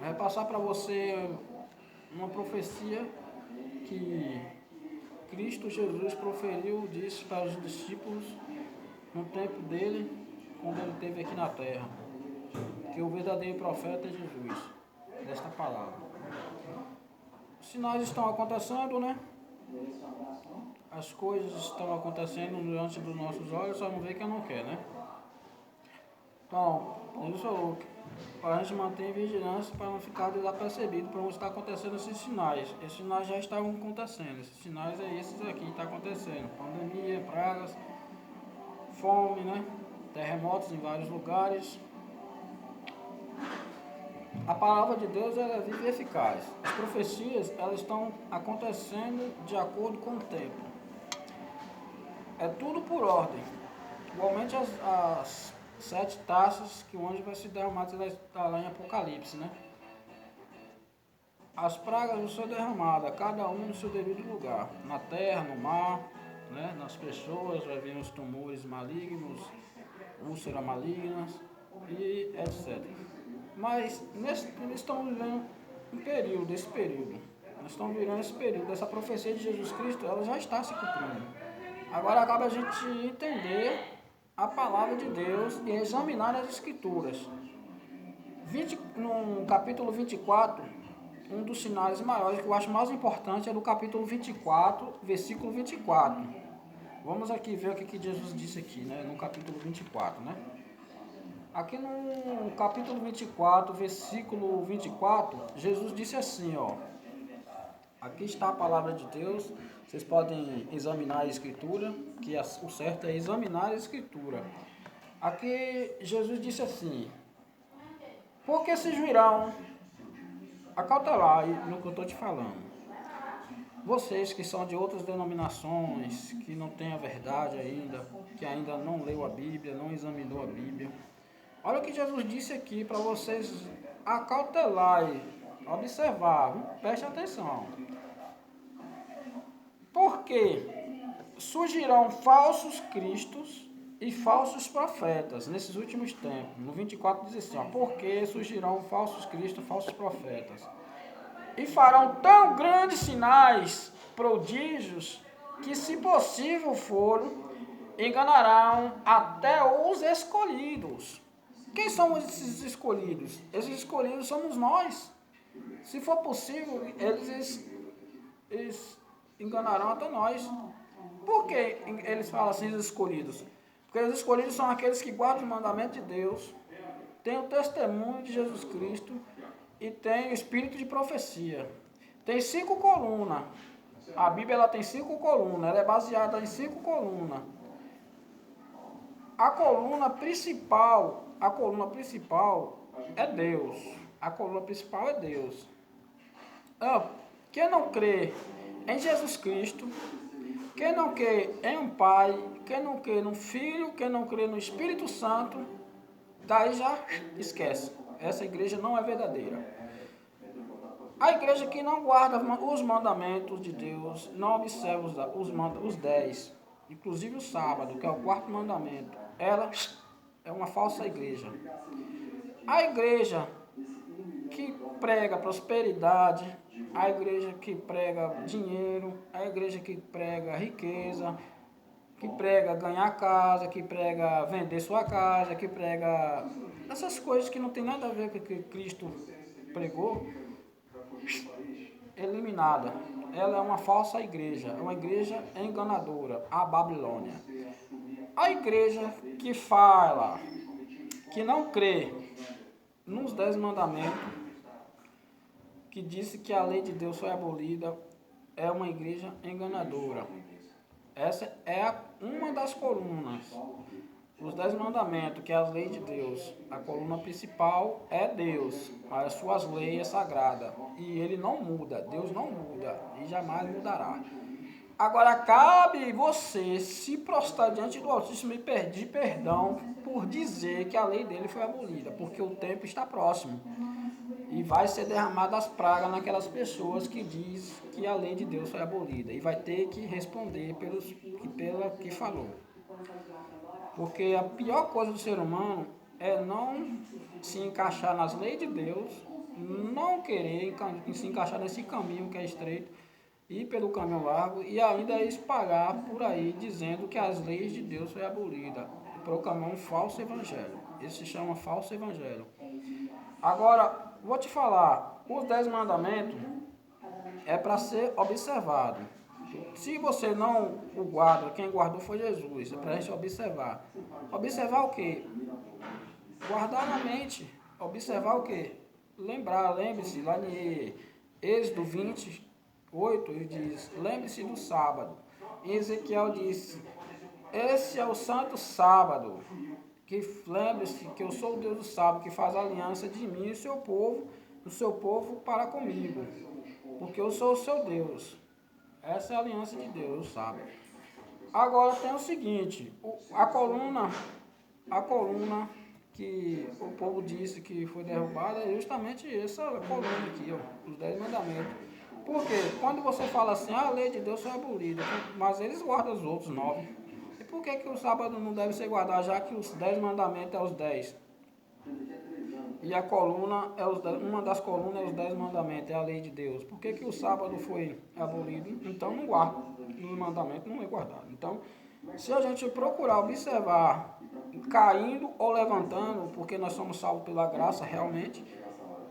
Vai passar para você uma profecia que Cristo Jesus proferiu, disse para os discípulos no tempo dele, quando ele esteve aqui na terra, que o verdadeiro profeta é Jesus, desta palavra. Os sinais estão acontecendo, né? As coisas estão acontecendo diante dos nossos olhos, só não vê quem não quer, né? Então, Jesus falou que para a gente manter vigilância para não ficar desapercebido para onde está acontecendo esses sinais. Esses sinais já estavam acontecendo. Esses sinais é esses aqui que está acontecendo. Pandemia, pragas, fome, né? Terremotos em vários lugares. A palavra de Deus ela é viva e eficaz. As profecias elas estão acontecendo de acordo com o tempo. É tudo por ordem. Igualmente as 7 taças que o anjo vai se derramar, está lá em Apocalipse, né? As pragas vão ser derramadas, cada um no seu devido lugar. Na terra, no mar, né? Nas pessoas, vai vir os tumores malignos, úlceras malignas e etc. Mas nós estamos vivendo esse período. Nós estamos vivendo esse período. Essa profecia de Jesus Cristo, ela já está se cumprindo. Agora cabe a gente entender a palavra de Deus e examinar as escrituras. No capítulo 24, um dos sinais maiores que eu acho mais importante é do capítulo 24, versículo 24. Vamos aqui ver o que Jesus disse aqui, né, no capítulo 24, né? Aqui no capítulo 24, versículo 24, Jesus disse assim, ó. Aqui está a palavra de Deus. Vocês podem examinar a escritura, que o certo é examinar a escritura. Aqui Jesus disse assim: porque se juirão, acautelar no que eu estou te falando. Vocês que são de outras denominações, que não têm a verdade ainda, que ainda não leu a Bíblia, não examinou a Bíblia. Olha o que Jesus disse aqui para vocês acautelar e observar, preste atenção. Porque surgirão falsos cristos e falsos profetas nesses últimos tempos. No 24 diz assim, ó, porque surgirão falsos cristos e falsos profetas. E farão tão grandes sinais, prodígios, que se possível for, enganarão até os escolhidos. Quem são esses escolhidos? Esses escolhidos somos nós. Se for possível, eles enganarão até nós. Por que eles falam assim, os escolhidos? Porque os escolhidos são aqueles que guardam o mandamento de Deus, têm o testemunho de Jesus Cristo e têm o espírito de profecia. Tem 5 colunas. A Bíblia ela tem 5 colunas, ela é baseada em 5 colunas. A coluna principal é Deus. A coluna principal é Deus. Quem não crê em Jesus Cristo, quem não crê em um Pai, quem não crê no Filho, quem não crê no Espírito Santo, daí já esquece. Essa igreja não é verdadeira. A igreja que não guarda os mandamentos de Deus, não observa os 10, inclusive o sábado, que é o 4º mandamento, ela é uma falsa igreja. A igreja que prega prosperidade, a igreja que prega dinheiro, a igreja que prega riqueza, que prega ganhar casa, que prega vender sua casa, que prega essas coisas que não tem nada a ver com o que Cristo pregou, eliminada. Ela é uma falsa igreja, é uma igreja enganadora, a Babilônia. A igreja que fala, que não crê nos 10 mandamentos, que disse que a lei de Deus foi abolida, é uma igreja enganadora. Essa é uma das colunas. Os 10 mandamentos, que é as leis de Deus. A coluna principal é Deus, as suas leis é sagrada. E ele não muda, Deus não muda e jamais mudará. Agora cabe você se prostrar diante do Altíssimo e pedir perdão por dizer que a lei dele foi abolida, porque o tempo está próximo. E vai ser derramada as pragas naquelas pessoas que diz que a lei de Deus foi abolida. E vai ter que responder pelo que falou. Porque a pior coisa do ser humano é não se encaixar nas leis de Deus, não querer se encaixar nesse caminho que é estreito, ir pelo caminho largo e ainda espalhar por aí dizendo que as leis de Deus foi abolida, proclamar um falso evangelho. Esse se chama falso evangelho. Agora, vou te falar, os 10 mandamentos é para ser observado. Se você não o guarda, quem guardou foi Jesus, é para a gente observar. Observar o quê? Guardar na mente. Observar o quê? Lembrar, lembre-se, lá em Êxodo 28, ele diz, lembre-se do sábado. Em Ezequiel disse, esse é o santo sábado. Que lembre-se que eu sou o Deus do sábado, que faz aliança de mim e do seu povo para comigo. Porque eu sou o seu Deus. Essa é a aliança de Deus, sabe? Agora tem o seguinte, a coluna que o povo disse que foi derrubada é justamente essa coluna aqui, ó, os 10 mandamentos. Porque quando você fala assim, a lei de Deus foi abolida, mas eles guardam os outros 9. E por que o sábado não deve ser guardado, já que os 10 mandamentos é os 10? E a coluna, uma das colunas é os 10 mandamentos, é a lei de Deus. Por que o sábado foi abolido? Então não guarda. No mandamento não é guardado. Então, se a gente procurar observar, caindo ou levantando, porque nós somos salvos pela graça realmente,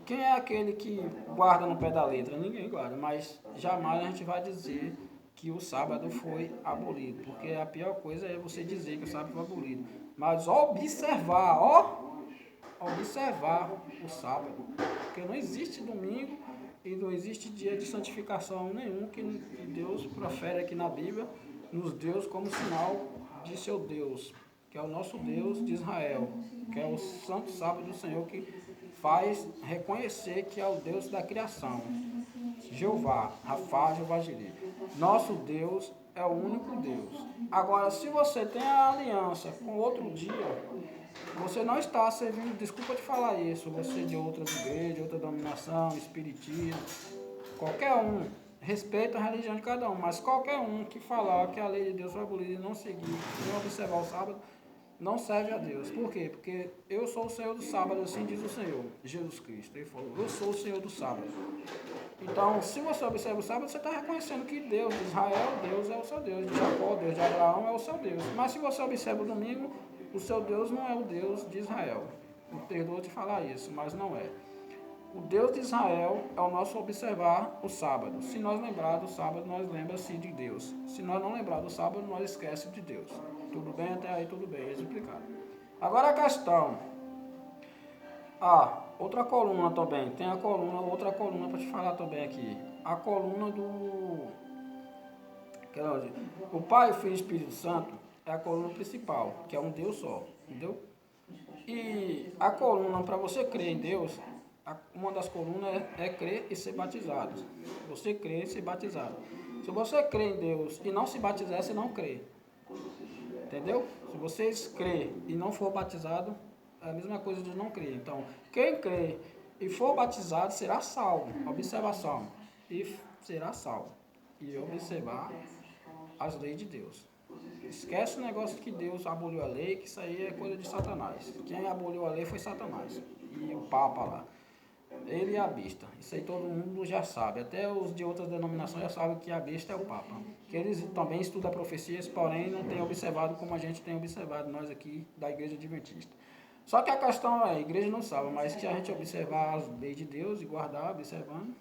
quem é aquele que guarda no pé da letra? Ninguém guarda, mas jamais a gente vai dizer que o sábado foi abolido, porque a pior coisa é você dizer que o sábado foi abolido. Mas observar o sábado, porque não existe domingo e não existe dia de santificação nenhum que Deus profere aqui na Bíblia, nos deu como sinal de seu Deus, que é o nosso Deus de Israel, que é o santo sábado do Senhor, que faz reconhecer que é o Deus da criação. Jeová, Rafá, Jeová Jireh. Nosso Deus é o único Deus. Agora, se você tem a aliança com outro dia, você não está servindo, desculpa te falar isso, você de outras igrejas, outra denominação, espiritismo, qualquer um, respeita a religião de cada um, mas qualquer um que falar que a lei de Deus foi abolida e não seguir, não observar o sábado, não serve a Deus. Por quê? Porque eu sou o Senhor do sábado, assim diz o Senhor, Jesus Cristo. Ele falou, eu sou o Senhor do sábado. Então, se você observa o sábado, você está reconhecendo que Deus de Israel, Deus é o seu Deus, de Jacó, Deus de Abraão é o seu Deus. Mas se você observa o domingo, o seu Deus não é o Deus de Israel. Me perdoa de falar isso, mas não é. O Deus de Israel é o nosso observar o sábado. Se nós lembrar do sábado, nós lembramos-se de Deus. Se nós não lembrar do sábado, nós esquecemos de Deus. Tudo bem? Até aí tudo bem, é explicado. Agora a questão. Outra coluna também. Tem outra coluna para te falar também aqui. A coluna do... O Pai, o Filho e o Espírito Santo é a coluna principal, que é um Deus só. Entendeu? E a coluna, para você crer em Deus, uma das colunas é crer e ser batizado. Você crer e ser batizado. Se você crê em Deus e não se batizar, você não crê. Entendeu? Se vocês crê e não for batizado, é a mesma coisa de não crer. Então, quem crê e for batizado será salvo. Observação. E será salvo. E observar as leis de Deus. Esquece o negócio que Deus aboliu a lei, que isso aí é coisa de Satanás. Quem aboliu a lei foi Satanás. E o Papa lá. Ele é a besta. Isso aí todo mundo já sabe. Até os de outras denominações já sabem que a besta é o Papa. Que eles também estudam profecias, porém não têm observado como a gente tem observado, nós aqui da Igreja Adventista. Só que a questão é, a igreja não sabe, mas se a gente observar as leis de Deus e guardar, observando,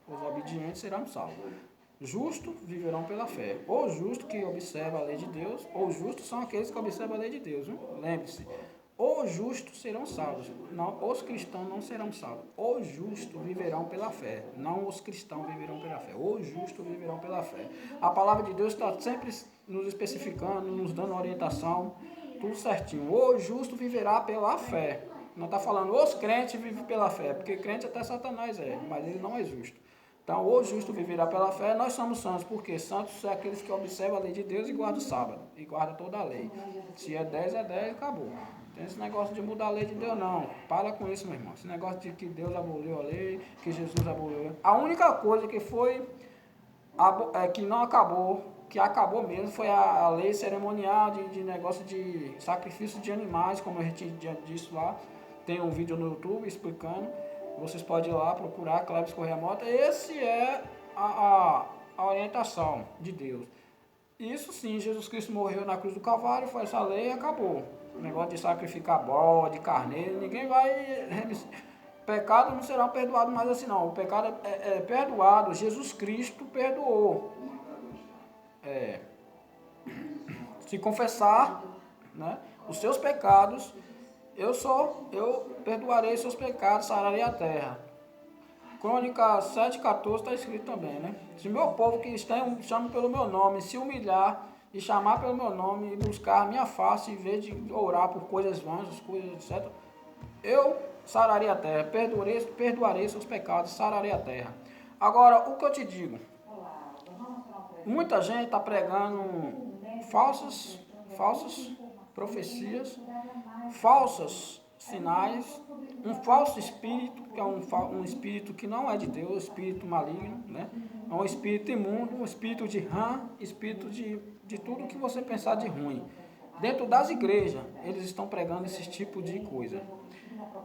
os obedientes serão salvos. Justos viverão pela fé. Ou justo que observa a lei de Deus, ou justos são aqueles que observam a lei de Deus. Lembre-se. Os justos serão salvos, não, os cristãos não serão salvos. Os justos viverão pela fé, não os cristãos viverão pela fé. Os justos viverão pela fé. A palavra de Deus está sempre nos especificando, nos dando orientação, tudo certinho. O justo viverá pela fé. Não está falando os crentes vivem pela fé, porque crente até Satanás é, mas ele não é justo. Então, o justo viverá pela fé, nós somos santos, porque santos são aqueles que observam a lei de Deus e guardam o sábado, e guardam toda a lei. Se é 10, acabou. Tem esse negócio de mudar a lei de Deus, não. Para com isso, meu irmão. Esse negócio de que Deus aboliu a lei, que Jesus aboliu a lei. A única coisa que foi, que não acabou, que acabou mesmo, foi a lei cerimonial de negócio de sacrifício de animais, como a gente já disse lá. Tem um vídeo no YouTube explicando. Vocês podem ir lá procurar Cleves Correia Mota. Esse é a orientação de Deus. Isso sim, Jesus Cristo morreu na cruz do Calvário, foi essa lei e acabou. O negócio de sacrificar bode, carneiro, ninguém vai... Pecado não será perdoado mais assim não. O pecado é perdoado, Jesus Cristo perdoou. Se confessar, né, os seus pecados, eu perdoarei seus pecados, sararei a terra. Crônica 7,14 está escrito também, né? Se meu povo que chama pelo meu nome se humilhar e chamar pelo meu nome e buscar a minha face em vez de orar por coisas vãs, coisas etc., eu sararei a terra, perdoarei seus pecados, sararei a terra. Agora, o que eu te digo, muita gente está pregando falsas profecias, falsos sinais, um falso espírito, que é um espírito que não é de Deus, um espírito maligno, né? É um espírito imundo, um espírito de rã, espírito de tudo que você pensar de ruim. Dentro das igrejas, eles estão pregando esse tipo de coisa.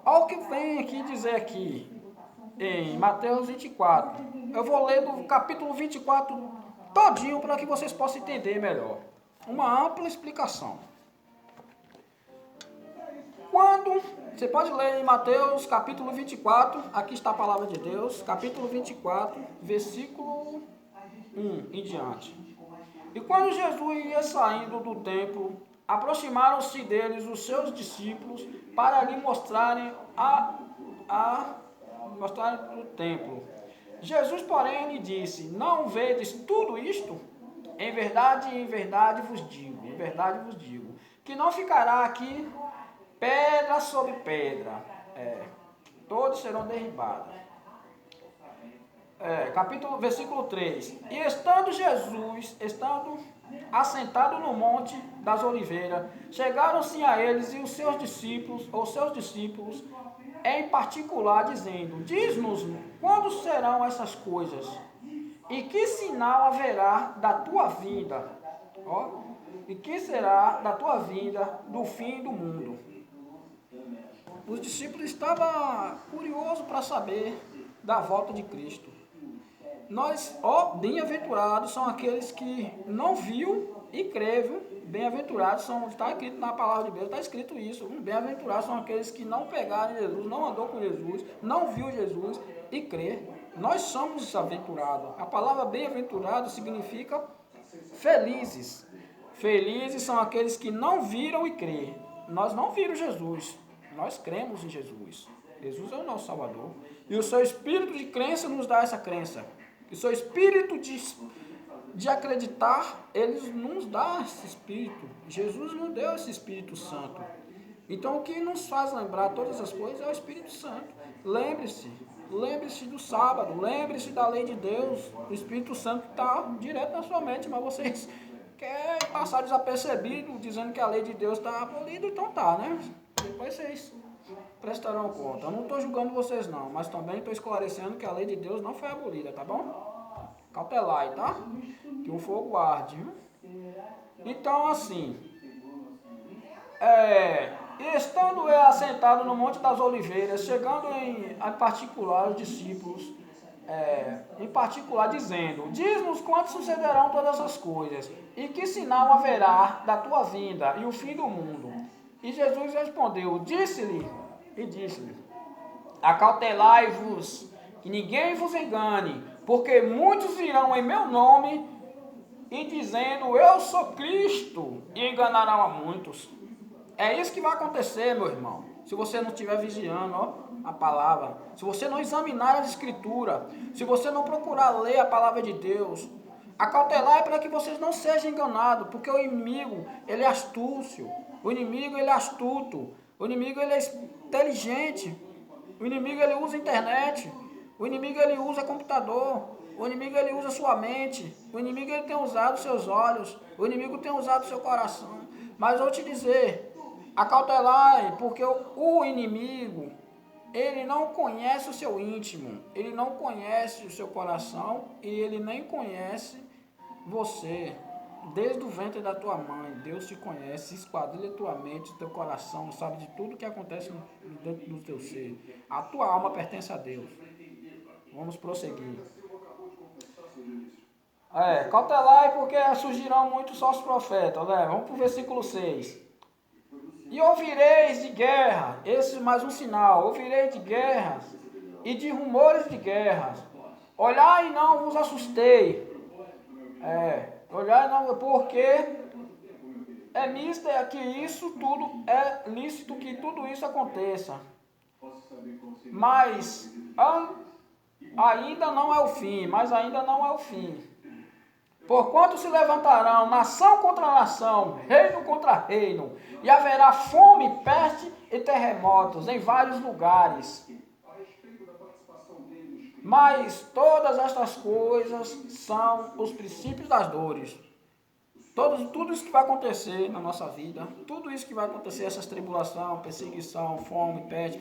Olha o que vem aqui dizer aqui, em Mateus 24. Eu vou ler do capítulo 24 todinho para que vocês possam entender melhor. Uma ampla explicação. Quando, você pode ler em Mateus capítulo 24, aqui está a palavra de Deus, capítulo 24, versículo 1 em diante. E quando Jesus ia saindo do templo, aproximaram-se deles os seus discípulos para lhe mostrarem o templo. Jesus, porém, lhe disse: não vedes tudo isto? Em verdade vos digo, que não ficará aqui pedra sobre pedra, todos serão derribados. Versículo 3. E estando assentado no monte das oliveiras, chegaram-se a eles e os seus discípulos, em particular, dizendo: diz-nos, quando serão essas coisas? E que sinal haverá da tua vinda? E que será da tua vinda do fim do mundo? Os discípulos estavam curiosos para saber da volta de Cristo. Bem-aventurados são aqueles que não viu e creram. Bem-aventurados está escrito na palavra de Deus, está escrito isso. Bem-aventurados são aqueles que não pegaram Jesus, não andou com Jesus, não viu Jesus e crê. Nós somos aventurados. A palavra bem-aventurado significa felizes. Felizes são aqueles que não viram e crê. Nós não vimos Jesus, nós cremos em Jesus. Jesus é o nosso Salvador. E o seu espírito de crença nos dá essa crença. O seu espírito de acreditar, ele nos dá esse espírito. Jesus nos deu esse Espírito Santo. Então o que nos faz lembrar todas as coisas é o Espírito Santo. Lembre-se do sábado, lembre-se da lei de Deus. O Espírito Santo está direto na sua mente, mas vocês querem passar desapercebido, dizendo que a lei de Deus está abolida, então tá, né? Depois vocês prestarão conta. Eu não estou julgando vocês não, mas também estou esclarecendo que a lei de Deus não foi abolida, tá bom? Cautelai, tá? Que o fogo arde, viu? Então, assim, estando assentado no Monte das Oliveiras, chegando em particular os discípulos, em particular dizendo: diz-nos quando sucederão todas essas coisas, e que sinal haverá da tua vinda e o fim do mundo. E Jesus respondeu, disse-lhe, acautelai-vos, que ninguém vos engane, porque muitos virão em meu nome, e dizendo, eu sou Cristo, e enganarão a muitos. É isso que vai acontecer, meu irmão, se você não estiver vigiando a palavra, se você não examinar as escrituras, se você não procurar ler a palavra de Deus. Acautelar é para que vocês não sejam enganados, porque o inimigo, ele é astúcio, o inimigo, ele é astuto, o inimigo, ele é inteligente, o inimigo, ele usa a internet, o inimigo, ele usa computador, o inimigo, ele usa sua mente, o inimigo, ele tem usado seus olhos, o inimigo tem usado seu coração. Mas eu vou te dizer, acautelar, porque o inimigo, ele não conhece o seu íntimo, ele não conhece o seu coração e ele nem conhece você. Desde o ventre da tua mãe, Deus te conhece, esquadrilha tua mente, teu coração, sabe de tudo que acontece dentro do teu ser. A tua alma pertence a Deus. Vamos prosseguir. Cautelai, porque surgirão muitos falsos profetas. Vamos para o versículo 6. E ouvireis de guerra, esse é mais um sinal, ouvireis de guerras e de rumores de guerras. Olhai e não vos assustei. Olhai e não, porque é lícito que isso tudo é lícito que tudo isso aconteça. Mas ainda não é o fim, Porquanto se levantarão nação contra nação, reino contra reino, e haverá fome, peste e terremotos em vários lugares. Mas todas estas coisas são os princípios das dores. Tudo isso que vai acontecer na nossa vida, tudo isso que vai acontecer, essas tribulações, perseguição, fome, peste,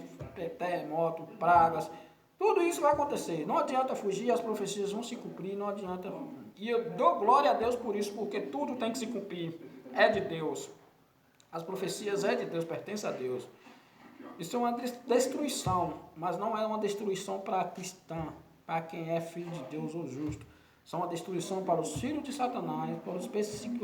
terremoto, pragas, tudo isso vai acontecer. Não adianta fugir, as profecias vão se cumprir, não adianta. E eu dou glória a Deus por isso, porque tudo tem que se cumprir. É de Deus. As profecias é de Deus, pertence a Deus. Isso é uma destruição, mas não é uma destruição para cristã, para quem é filho de Deus ou justo. São uma destruição para os filhos de Satanás, para os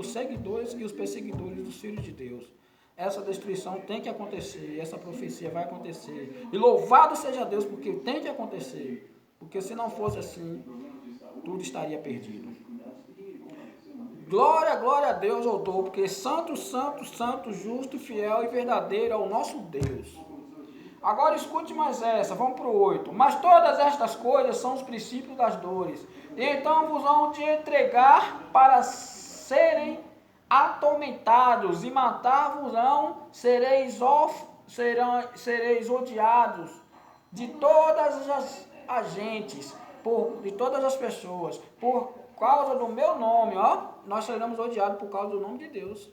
seguidores e os perseguidores dos filhos de Deus. Essa destruição tem que acontecer, essa profecia vai acontecer. E louvado seja Deus, porque tem que acontecer. Porque se não fosse assim, tudo estaria perdido. Glória, glória a Deus eu dou, porque santo, santo, santo, justo, fiel e verdadeiro é o nosso Deus. Agora escute mais essa, vamos para o 8. Mas todas estas coisas são os princípios das dores. E então vos hão de entregar para serem atormentados, e matar-vos-ão, sereis odiados de todas as gentes, de todas as pessoas, por causa do meu nome, nós seremos odiados por causa do nome de Deus.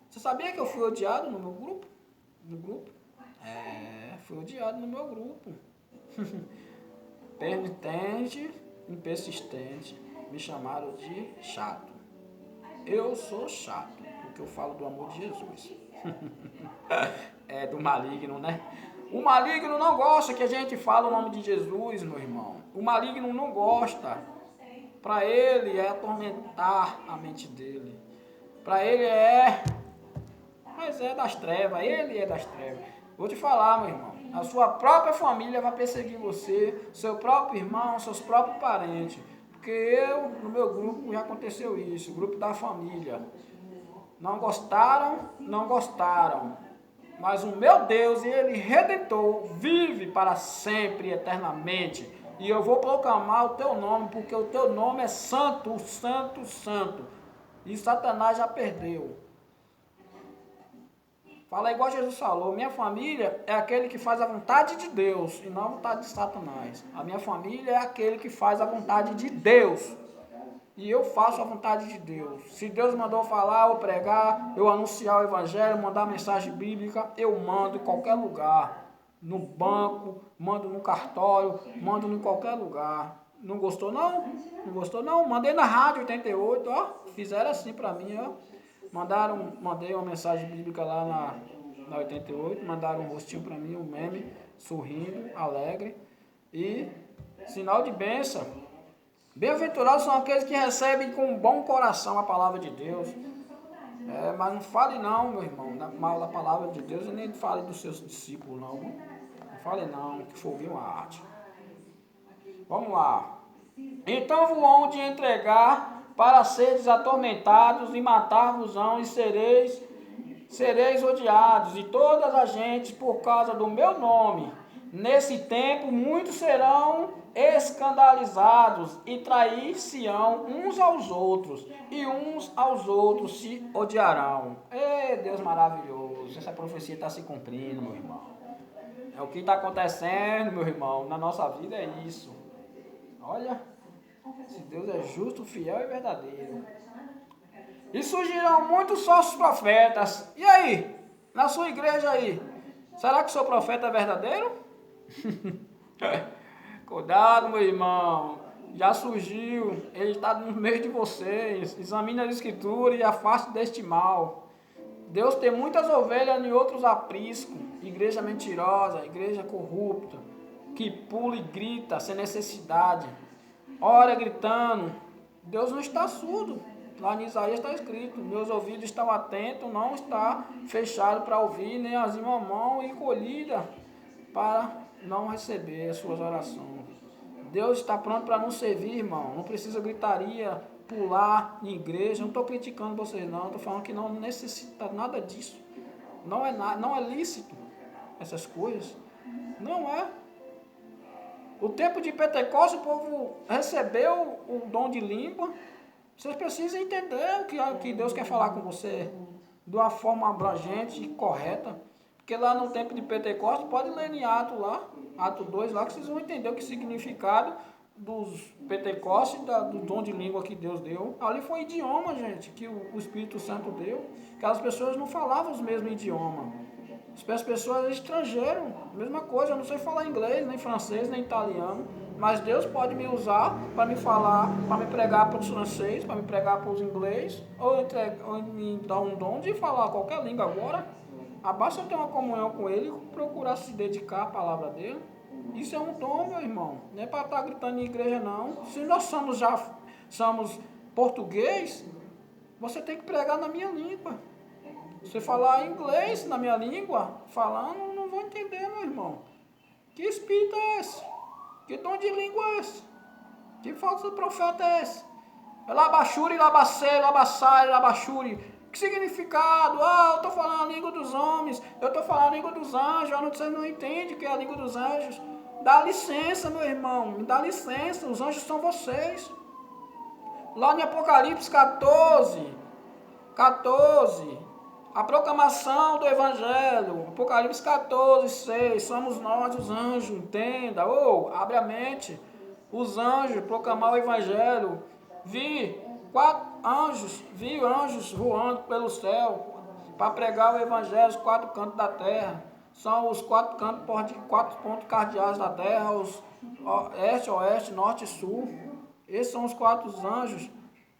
Você sabia que eu fui odiado no meu grupo? Fui odiado no meu grupo. Penitente, persistente, me chamaram de chato. Eu sou chato, porque eu falo do amor de Jesus. Do maligno, né? O maligno não gosta que a gente fale o nome de Jesus, meu irmão. O maligno não gosta. Para ele é atormentar a mente dele. Para ele mas é das trevas, ele é das trevas. Vou te falar, meu irmão, a sua própria família vai perseguir você, seu próprio irmão, seus próprios parentes. Porque no meu grupo já aconteceu isso, o grupo da família. Não gostaram, mas o meu Deus, ele redentor, vive para sempre, eternamente. E eu vou proclamar o teu nome, porque o teu nome é santo, santo, santo. E Satanás já perdeu. Fala igual Jesus falou, minha família é aquele que faz a vontade de Deus e não a vontade de Satanás. A minha família é aquele que faz a vontade de Deus. E eu faço a vontade de Deus. Se Deus mandou falar ou pregar, eu anunciar o evangelho, mandar mensagem bíblica, eu mando em qualquer lugar. No banco, mando no cartório, mando em qualquer lugar. Não gostou não? Não gostou não? Mandei na rádio 88, fizeram assim pra mim, mandei uma mensagem bíblica lá na 88, mandaram um rostinho para mim, um meme, sorrindo, alegre, e sinal de bênção. Bem-aventurados são aqueles que recebem com um bom coração a palavra de Deus. Mas não fale não, meu irmão, mal da palavra de Deus, e nem fale dos seus discípulos não. Não fale não, que for ouvir uma arte. Vamos lá. Então vos hão de entregar para seres atormentados, e matar-vos-ão, e sereis odiados de todas as gentes por causa do meu nome. Nesse tempo muitos serão escandalizados e trair-se-ão uns aos outros, e uns aos outros se odiarão. Deus maravilhoso, essa profecia está se cumprindo, meu irmão. É o que está acontecendo, meu irmão, na nossa vida é isso. Olha, se Deus é justo, fiel e verdadeiro. E surgirão muitos falsos profetas. E aí? Na sua igreja aí? Será que o seu profeta é verdadeiro? Cuidado, meu irmão. já surgiu, ele está no meio de vocês. Examine as escrituras e afaste deste mal. Deus tem muitas ovelhas e outros aprisco. Igreja mentirosa, igreja corrupta, que pula e grita sem necessidade. Ora gritando. Deus não está surdo. Lá em Isaías está escrito: meus ouvidos estão atentos, não está fechado para ouvir, nem as mão encolhida para não receber as suas orações. Deus está pronto para nos servir, irmão. Não precisa gritaria, pular em igreja. Não estou criticando vocês, não. Estou falando que não necessita nada disso. Não é lícito essas coisas. Não é. O tempo de Pentecostes, o povo recebeu o dom de língua. Vocês precisam entender o que Deus quer falar com você de uma forma abrangente e correta. Porque lá no tempo de Pentecostes, pode ler em Atos lá, Atos 2 lá, que vocês vão entender o que significado dos Pentecostes, do dom de língua que Deus deu. Ali foi idioma, gente, que o Espírito Santo deu. Aquelas pessoas não falavam os mesmos idiomas. As pessoas estrangeiras, mesma coisa, eu não sei falar inglês, nem francês, nem italiano, mas Deus pode me usar para me falar, para me pregar para os franceses, para me pregar para os ingleses, ou me dar um dom de falar qualquer língua agora. Basta eu ter uma comunhão com Ele e procurar se dedicar à palavra dele. Isso é um dom, meu irmão. Não é para estar gritando em igreja, não. Se nós somos português, você tem que pregar na minha língua. Se falar inglês na minha língua, falando, não vou entender, meu irmão. Que espírito é esse? Que dom de língua é esse? Que falso profeta é esse? Labachuri, labacei, labassai, labachuri. Que significado? Eu estou falando a língua dos homens, eu estou falando a língua dos anjos. Vocês não entendem o que é a língua dos anjos. Dá licença, meu irmão, me dá licença, os anjos são vocês. Lá em Apocalipse 14, a proclamação do Evangelho, Apocalipse 14, 6, somos nós os anjos, entenda, abre a mente, os anjos, proclamar o Evangelho, vi anjos voando pelo céu, para pregar o Evangelho, os 4 cantos da terra, são os 4 pontos cardeais da terra, os este, oeste, norte e sul, esses são os 4 anjos.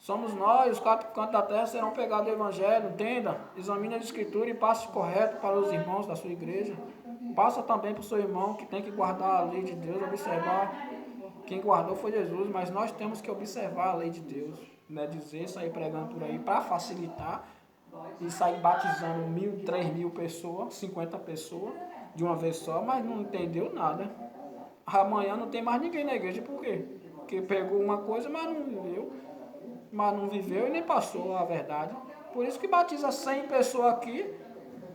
Somos nós, os 4 cantos da terra serão pegados do Evangelho, entenda, examine a Escritura e passe correto para os irmãos da sua igreja. Passa também para o seu irmão que tem que guardar a lei de Deus, observar. Quem guardou foi Jesus, mas nós temos que observar a lei de Deus. Não é dizer, sair pregando por aí para facilitar e sair batizando 1.000, 3.000 pessoas, 50 pessoas de uma vez só, mas não entendeu nada. Amanhã não tem mais ninguém na igreja, por quê? Porque pegou uma coisa, mas não viveu e nem passou a verdade. Por isso que batiza 100 pessoas aqui,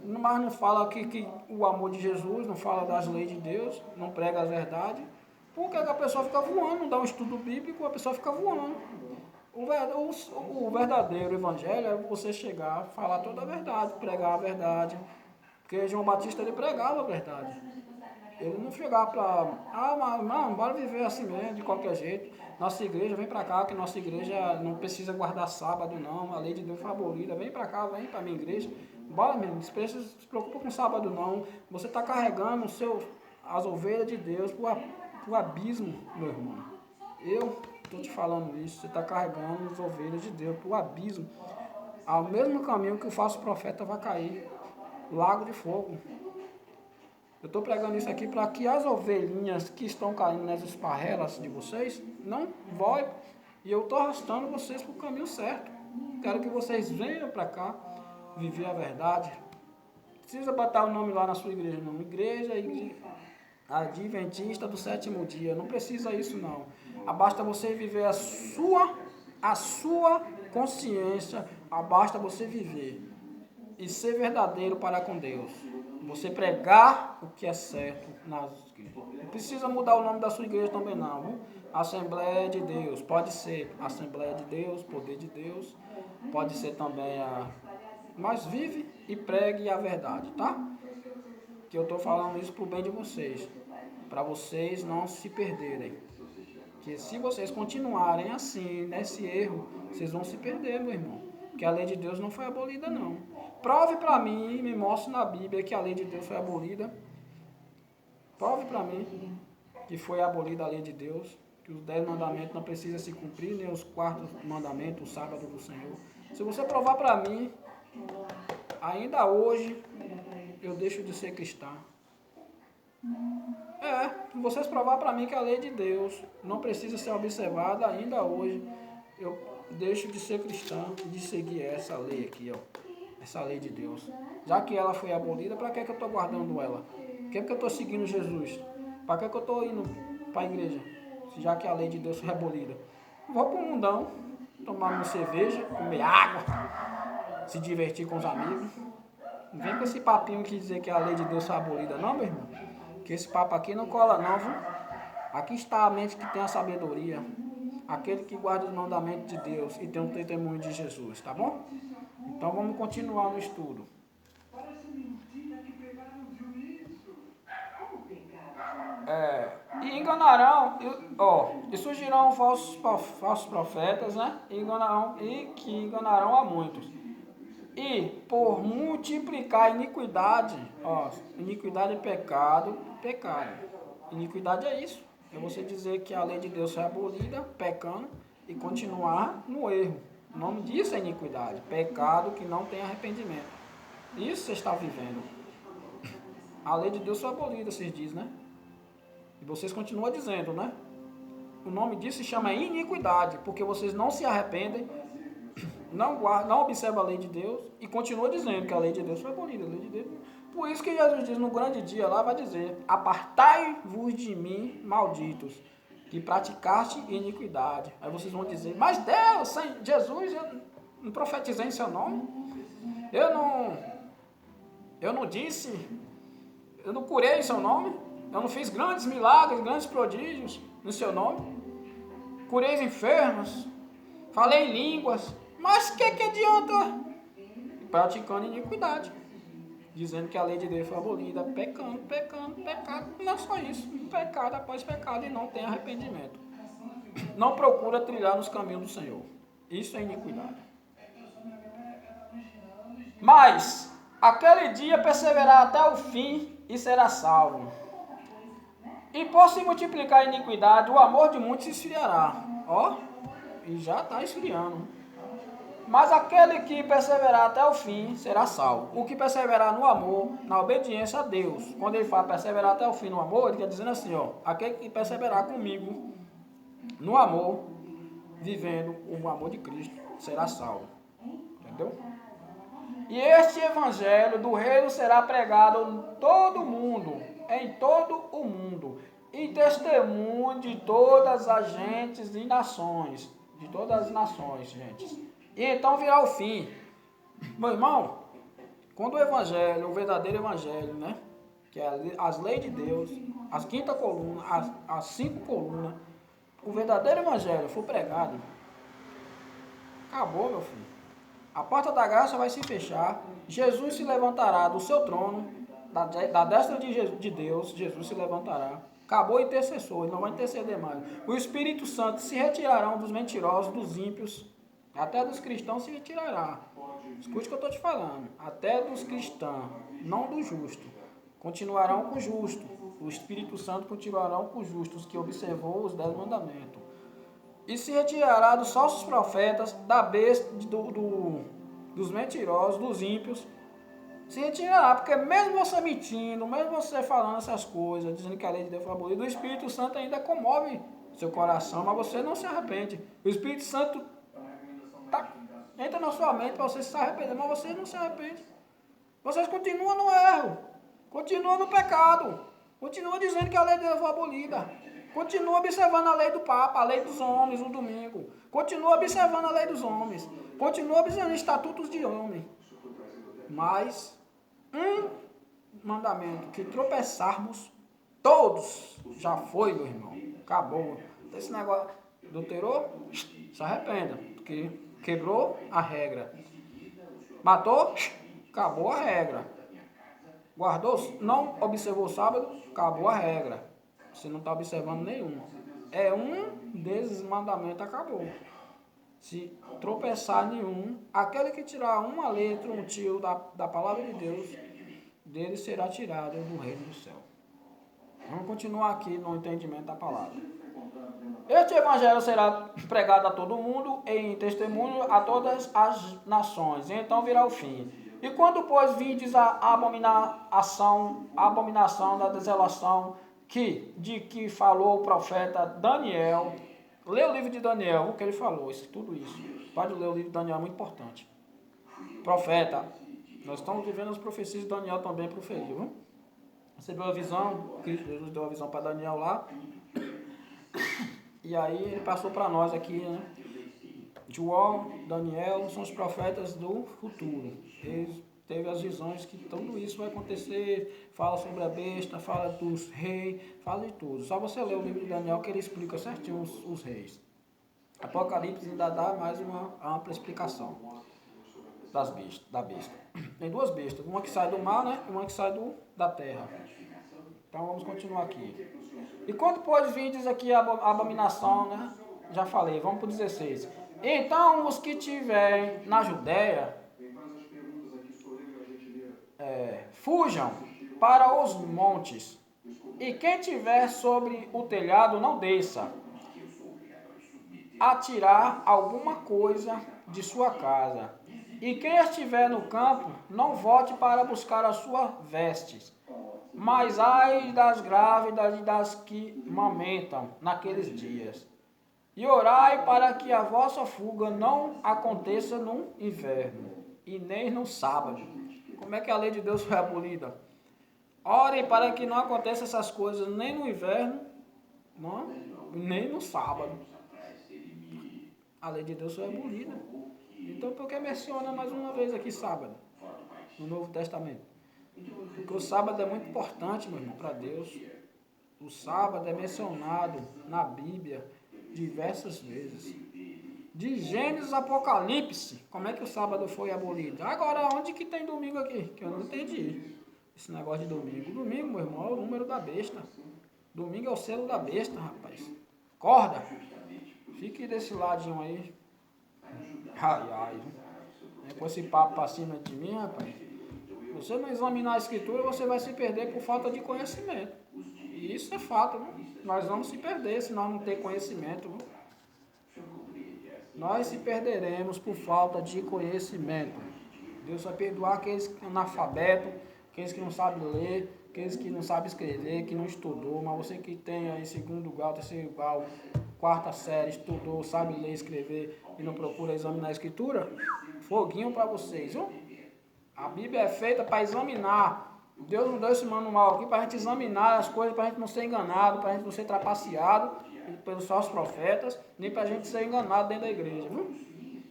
mas não fala que o amor de Jesus, não fala das leis de Deus, não prega a verdade. Por que a pessoa fica voando, não dá um estudo bíblico, a pessoa fica voando. O verdadeiro evangelho é você chegar, falar toda a verdade, pregar a verdade. Porque João Batista, ele pregava a verdade. Ele não chegava para, mas bora viver assim mesmo, de qualquer jeito. Nossa igreja, vem para cá, que nossa igreja não precisa guardar sábado, não. A lei de Deus foi abolida. Vem para cá, vem para a minha igreja. Bora, mesmo, não se preocupa com sábado, não. Você está carregando as ovelhas de Deus para o abismo, meu irmão. Eu estou te falando isso. Você está carregando as ovelhas de Deus para o abismo. Ao mesmo caminho que o falso profeta vai cair. Lago de fogo. Eu estou pregando isso aqui para que as ovelhinhas que estão caindo nas esparrelas de vocês não voltem. E eu estou arrastando vocês para o caminho certo. Quero que vocês venham para cá viver a verdade. Não precisa botar o nome lá na sua igreja, não. Igreja Adventista do 7º dia. Não precisa isso, não. Basta você viver a sua consciência. Basta você viver e ser verdadeiro para com Deus. Você pregar o que é certo nas igrejas. Não precisa mudar o nome da sua igreja também não, viu? Assembleia de Deus, pode ser Assembleia de Deus, Poder de Deus, pode ser também mas vive e pregue a verdade, tá? Que eu estou falando isso para o bem de vocês, para vocês não se perderem. Que se vocês continuarem assim, nesse erro, vocês vão se perder, meu irmão. Porque a lei de Deus não foi abolida, não. Prove para mim, me mostre na Bíblia que a lei de Deus foi abolida. Prove para mim que foi abolida a lei de Deus. que os 10 mandamentos não precisam se cumprir, nem os 4 mandamentos, o sábado do Senhor. Se você provar para mim, ainda hoje, eu deixo de ser cristão. Se vocês provar para mim que a lei de Deus não precisa ser observada, ainda hoje, eu deixo de ser cristão e de seguir essa lei aqui, ó. Essa lei de Deus. Já que ela foi abolida, para que eu estou guardando ela? Por que eu estou seguindo Jesus? Para que eu estou indo para a igreja? Já que a lei de Deus foi abolida. Vou para o mundão, tomar uma cerveja, comer água, se divertir com os amigos. Não vem com esse papinho que dizer que a lei de Deus foi abolida, não, meu irmão. Que esse papo aqui não cola, não, viu? Aqui está a mente que tem a sabedoria. Aquele que guarda os mandamentos de Deus e tem um testemunho de Jesus, tá bom? Então vamos continuar no estudo. E enganarão, e surgirão falsos profetas, né? Que enganarão a muitos. E por multiplicar a iniquidade, iniquidade é pecado. Iniquidade é isso. É você dizer que a lei de Deus foi abolida, pecando, e continuar no erro. O nome disso é iniquidade. Pecado que não tem arrependimento. Isso você está vivendo. A lei de Deus foi abolida, vocês dizem, né? E vocês continuam dizendo, né? O nome disso se chama iniquidade, porque vocês não se arrependem, não observam a lei de Deus e continuam dizendo que a lei de Deus foi abolida. A lei de Deus. Por isso que Jesus diz no grande dia lá, vai dizer: apartai-vos de mim, malditos, que praticaste iniquidade. Aí vocês vão dizer: mas Deus, Jesus, eu não profetizei em seu nome? Eu não disse, eu não curei em seu nome? Eu não fiz grandes milagres, grandes prodígios no seu nome? Curei os enfermos, falei em línguas, mas o que adianta? Praticando iniquidade, dizendo que a lei de Deus foi abolida, pecado. Não é só isso, pecado após pecado e não tem arrependimento. Não procura trilhar nos caminhos do Senhor. Isso é iniquidade. Mas aquele dia perseverar até o fim e será salvo. E por se multiplicar a iniquidade, o amor de muitos se esfriará. E já está esfriando. Mas aquele que perseverar até o fim será salvo. O que perseverar no amor, na obediência a Deus. Quando ele fala perseverar até o fim no amor, ele quer dizendo assim, aquele que perseverar comigo no amor, vivendo o amor de Cristo, será salvo. Entendeu? E este evangelho do reino será pregado em todo o mundo, e testemunho de todas as gentes e nações, de todas as nações, gente. E então virá o fim. Meu irmão, quando o evangelho, o verdadeiro evangelho, né, que é as leis de Deus, as 5 colunas, as 5 colunas, o verdadeiro evangelho for pregado, acabou, meu filho. A porta da graça vai se fechar, Jesus se levantará do seu trono, da destra de Deus, Jesus se levantará. Acabou o intercessor, ele não vai interceder mais. O Espírito Santo se retirarão dos mentirosos, dos ímpios, até dos cristãos se retirará. Escute o que eu estou te falando. Até dos cristãos, não do justo. Continuarão com o justo. O Espírito Santo continuarão com os justos que observou os 10 mandamentos. E se retirará dos falsos profetas, da besta, dos mentirosos, dos ímpios. Se retirará, porque mesmo você mentindo, mesmo você falando essas coisas, dizendo que a lei de Deus foi abolida, o Espírito Santo ainda comove seu coração, mas você não se arrepende. O Espírito Santo entra na sua mente para você se arrepender, mas você não se arrepende. Vocês continuam no erro, continuam no pecado, continuam dizendo que a lei de Deus foi abolida, continuam observando a lei do Papa, a lei dos homens, o domingo, continuam observando a lei dos homens, continuam observando estatutos de homem. Mas um mandamento que tropeçarmos, todos, já foi, meu irmão, acabou. Esse negócio adulterou, se arrependa, porque quebrou a regra. Matou, acabou a regra. Guardou, não observou o sábado, acabou a regra. Você não está observando nenhum. É um desses mandamentos, acabou. Se tropeçar nenhum, aquele que tirar uma letra, um tio da palavra de Deus, dele será tirado do reino do céu. Vamos continuar aqui no entendimento da palavra. Este evangelho será pregado a todo mundo em testemunho a todas as nações, e então virá o fim. E quando, pois, vindes a abominação da desolação de que falou o profeta Daniel, lê o livro de Daniel, o que ele falou, tudo isso. Pode ler o livro de Daniel, é muito importante. Profeta, nós estamos vivendo as profecias de Daniel também proferiu, viu? Recebeu a visão, Cristo Jesus deu a visão para Daniel lá. E aí ele passou para nós aqui, né? João, Daniel são os profetas do futuro. Eles teve as visões que tudo isso vai acontecer, fala sobre a besta, fala dos reis, fala de tudo. Só você ler o livro de Daniel que ele explica certinho os reis. Apocalipse ainda dá mais uma ampla explicação da besta. Tem duas bestas, uma que sai do mar, né? E uma que sai da terra. Então vamos continuar aqui. E quando pois vindes aqui a abominação, né? Já falei, vamos para o 16. Então os que tiverem na Judéia, fujam para os montes, e quem tiver sobre o telhado não desça a tirar alguma coisa de sua casa. E quem estiver no campo, não volte para buscar as suas vestes. Mas ai das grávidas e das que mamentam naqueles dias. E orai para que a vossa fuga não aconteça no inverno, e nem no sábado. Como é que a lei de Deus foi abolida? Orem para que não aconteça essas coisas nem no inverno, não, nem no sábado. A lei de Deus foi abolida. Então por que menciona mais uma vez aqui sábado, no Novo Testamento? Porque o sábado é muito importante, meu irmão, para Deus. O sábado é mencionado na Bíblia diversas vezes. De Gênesis a Apocalipse, como é que o sábado foi abolido? Agora, onde que tem domingo aqui? Que eu não entendi esse negócio de domingo. Domingo, meu irmão, é o número da besta. Domingo é o selo da besta, rapaz. Acorda. Fique desse ladinho aí. Ai, ai. Com esse papo pra cima de mim, rapaz. Você não examinar a escritura, você vai se perder por falta de conhecimento. E isso é fato, viu? Nós vamos se perder se nós não ter conhecimento, viu? Nós se perderemos por falta de conhecimento. Deus vai perdoar aqueles que são analfabetos, aqueles que não sabem ler, aqueles que não sabem escrever, que não estudou, mas você que tem aí segundo grau, terceiro grau, quarta série, estudou, sabe ler e escrever e não procura examinar a escritura, foguinho para vocês, viu? A Bíblia é feita para examinar. Deus nos deu esse manual aqui para a gente examinar as coisas, para a gente não ser enganado, para a gente não ser trapaceado pelos falsos profetas, nem para a gente ser enganado dentro da igreja, viu?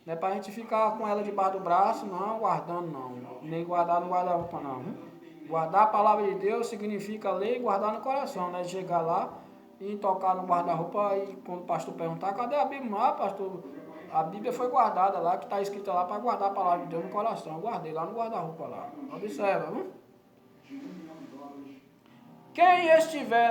Não é para a gente ficar com ela debaixo do braço, não, guardando não, nem guardar no guarda-roupa não, viu? Guardar a palavra de Deus significa ler e guardar no coração, né? Chegar lá e tocar no guarda-roupa e quando o pastor perguntar, cadê a Bíblia? Ah, pastor, a Bíblia foi guardada lá, que está escrita lá para guardar a palavra de Deus no coração. Eu guardei lá no guarda-roupa lá. Observa, viu? Quem estiver no